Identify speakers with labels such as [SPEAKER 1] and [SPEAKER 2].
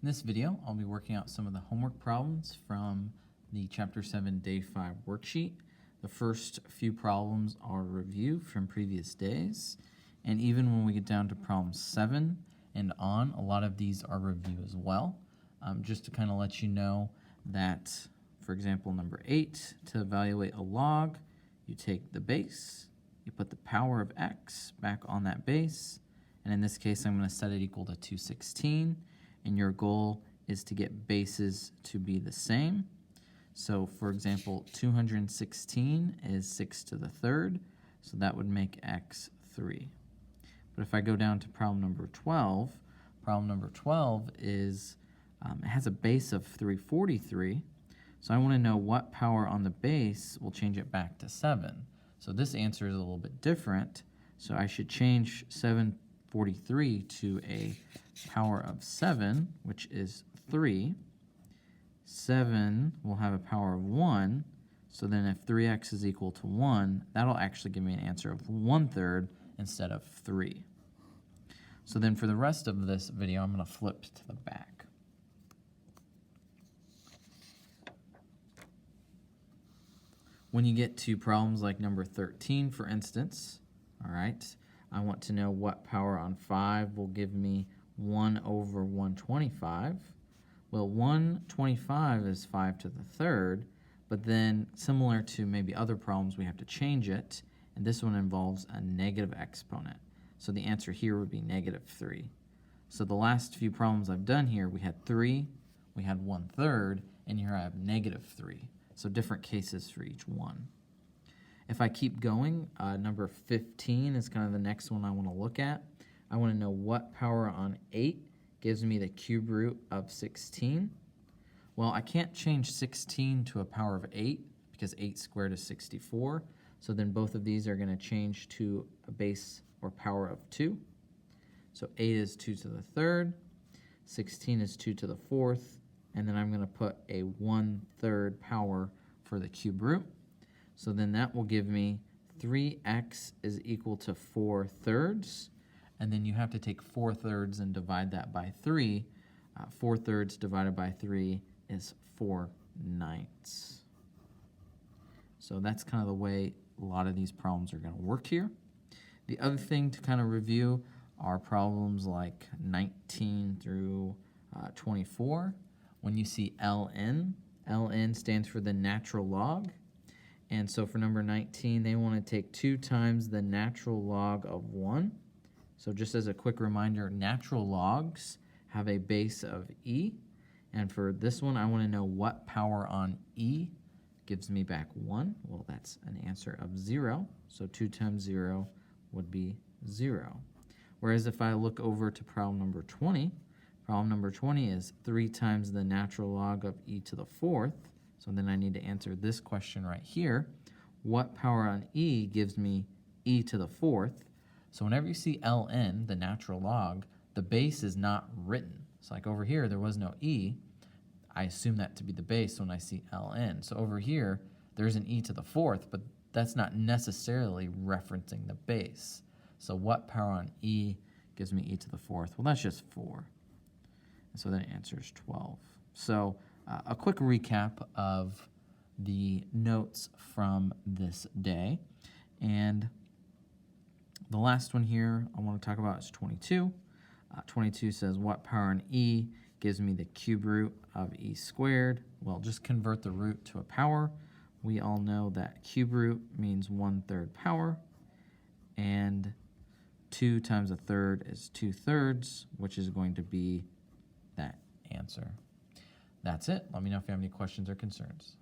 [SPEAKER 1] In this video, I'll be working out some of the homework problems from the Chapter 7 Day 5 worksheet. The first few problems are review from previous days, and even when we get down to problem 7 and on, a lot of these are review as well. Just to kind of let you know that, for example, number 8, to evaluate a log, you take the base, you put the power of x back on that base, and in this case, I'm going to set it equal to 216. And your goal is to get bases to be the same. So for example, 216 is 6 to the third, so that would make x 3. But if I go down to problem number 12 is, it has a base of 343, so I want to know what power on the base will change it back to 7. So this answer is a little bit different, so I should change 743 to a power of 7, which is 3. 7 will have a power of 1, so then if 3x is equal to 1, that'll actually give me an answer of 1/3 instead of 3. So then for the rest of this video, I'm going to flip to the back. When you get to problems like number 13, for instance, all right, I want to know what power on 5 will give me 1 over 125. Well, 125 is 5 to the third, but then similar to maybe other problems, we have to change it, and this one involves a negative exponent. So the answer here would be -3. So the last few problems I've done here, we had 3, we had 1/3, and here I have -3. So different cases for each one. If I keep going, number 15 is kind of the next one I want to look at. I want to know what power on 8 gives me the cube root of 16. Well, I can't change 16 to a power of 8 because 8 squared is 64. So then both of these are going to change to a base or power of 2. So 8 is 2 to the third, 16 is 2 to the fourth, and then I'm going to put a 1/3 power for the cube root. So then that will give me 3x is equal to 4/3. And then you have to take 4/3 and divide that by 3. 4/3 divided by 3 is 4/9. So that's kind of the way a lot of these problems are going to work here. The other thing to kind of review are problems like 19 through 24. When you see ln, ln stands for the natural log. And so for number 19, they want to take 2 times the natural log of 1. So just as a quick reminder, natural logs have a base of e. And for this one, I want to know what power on e gives me back 1. Well, that's an answer of 0. So 2 times 0 would be 0. Whereas if I look over to problem number 20 is 3 times the natural log of e to the fourth. So then I need to answer this question right here. What power on e gives me e to the fourth? So whenever you see ln, the natural log, the base is not written. So like over here, there was no e. I assume that to be the base when I see ln. So over here, there's an e to the fourth, but that's not necessarily referencing the base. So what power on e gives me e to the fourth? Well, that's just 4. And so that answer is 12. So a quick recap of the notes from this day. And the last one here I want to talk about is 22. 22 says, what power on e gives me the cube root of e squared? Well, just convert the root to a power. We all know that cube root means 1/3 power, and 2 times 1/3 is 2/3, which is going to be that answer. That's it. Let me know if you have any questions or concerns.